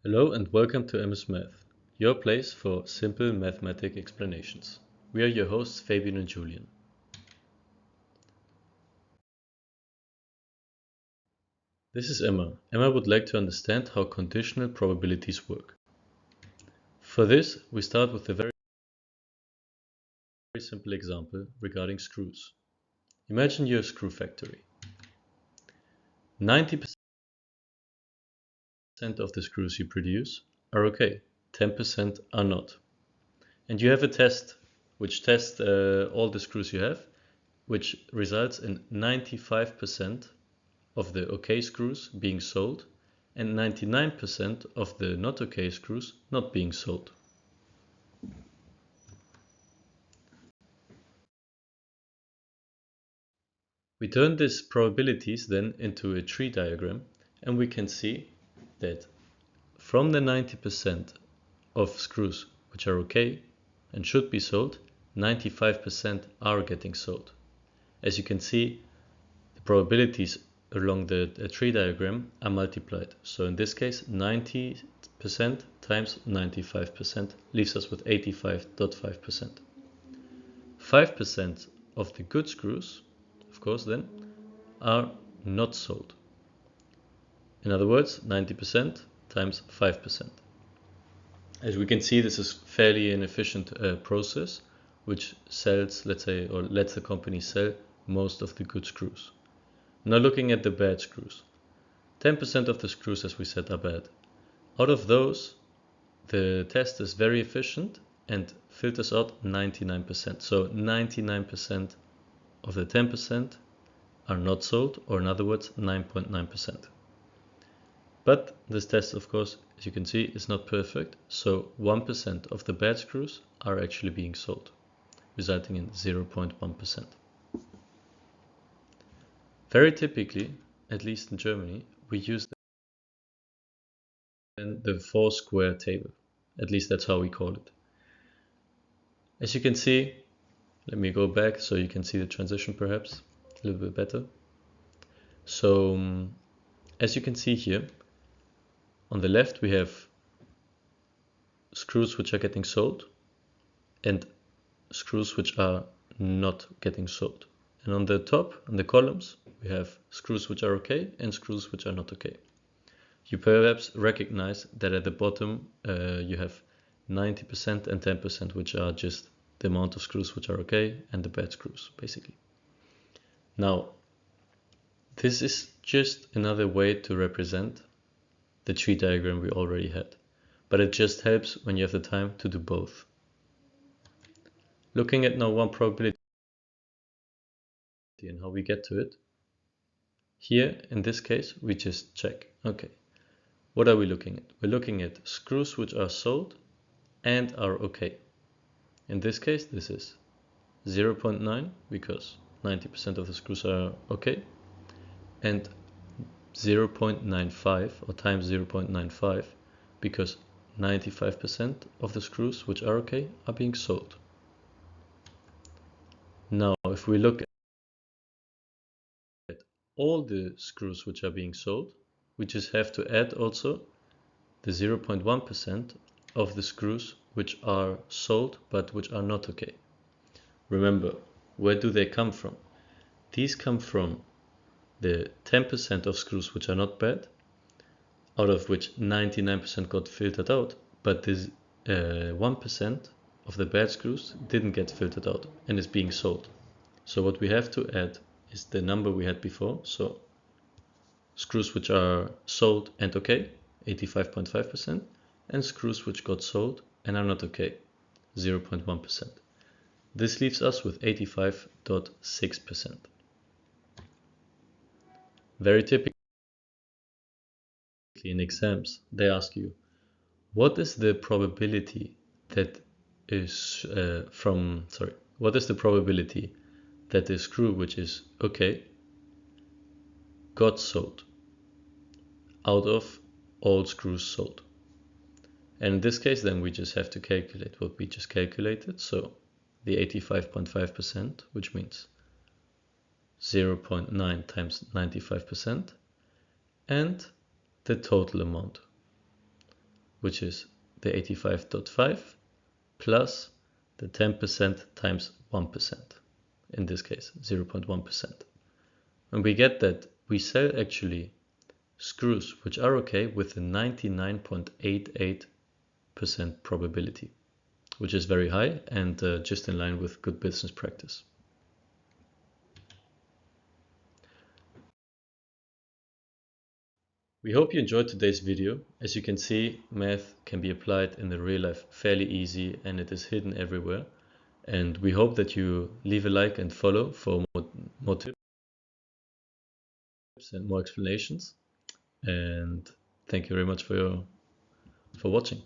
Hello and welcome to MS Math, your place for simple mathematic explanations. We are your hosts Fabian and Julian. This is Emma. Emma would like to understand how conditional probabilities work. For this, we start with a very simple example regarding screws. Imagine you're a screw factory. 90% of the screws you produce are okay, 10% are not. And you have a test which tests all the screws you have, which results in 95% of the OK screws being sold and 99% of the not OK screws not being sold. We turn these probabilities then into a tree diagram, and we can see that from the 90% of screws which are OK and should be sold, 95% are getting sold. As you can see, the probabilities along the tree diagram are multiplied. So in this case, 90% times 95% leaves us with 85.5%. 5% of the good screws, of course, then, are not sold. In other words, 90% times 5%. As we can see, this is fairly an efficient process, which sells, let's say, or lets the company sell most of the good screws. Now looking at the bad screws. 10% of the screws, as we said, are bad. Out of those, the test is very efficient and filters out 99%. So 99% of the 10% are not sold, or in other words, 9.9%. But this test, of course, as you can see, is not perfect. So 1% of the bad screws are actually being sold, resulting in 0.1%. Very typically, at least in Germany, we use the four-square table. At least that's how we call it. As you can see, let me go back so you can see the transition perhaps a little bit better. So as you can see here, on the left we have screws which are getting sold and screws which are not getting sold. And on the top, on the columns, we have screws which are okay and screws which are not okay. You perhaps recognize that at the bottom you have 90% and 10%, which are just the amount of screws which are okay and the bad screws, basically. Now, this is just another way to represent the tree diagram we already had, but it just helps when you have the time to do both. Looking at now one probability and how we get to it. Here, in this case, we just check. Okay, what are we looking at? We're looking at screws which are sold and are okay. In this case, this is 0.9 because 90% of the screws are okay, and 0.95 or times 0.95 because 95% of the screws which are okay are being sold. Now, if we look at all the screws which are being sold, we just have to add also the 0.1% of the screws which are sold but which are not okay. Remember, where do they come from? These come from the 10% of screws which are not bad, out of which 99% got filtered out, but this 1% of the bad screws didn't get filtered out and is being sold. So what we have to add is the number we had before, so screws which are sold and okay, 85.5%, and screws which got sold and are not okay, 0.1%. This leaves us with 85.6%. Very typically in exams, they ask you, what is the probability that what is the probability that the screw which is okay got sold out of all screws sold? And in this case, then we just have to calculate what we just calculated. So the 85.5%, which means 0.9 times 95%, and the total amount. which is the 85.5 plus the 10% times 1%, in this case 0.1%. And we get that we sell actually screws which are okay with a 99.88% probability, which is very high and just in line with good business practice. We hope you enjoyed today's video. As you can see, math can be applied in the real life fairly easy and it is hidden everywhere. And we hope that you leave a like and follow for more tips and more explanations. And thank you very much for watching.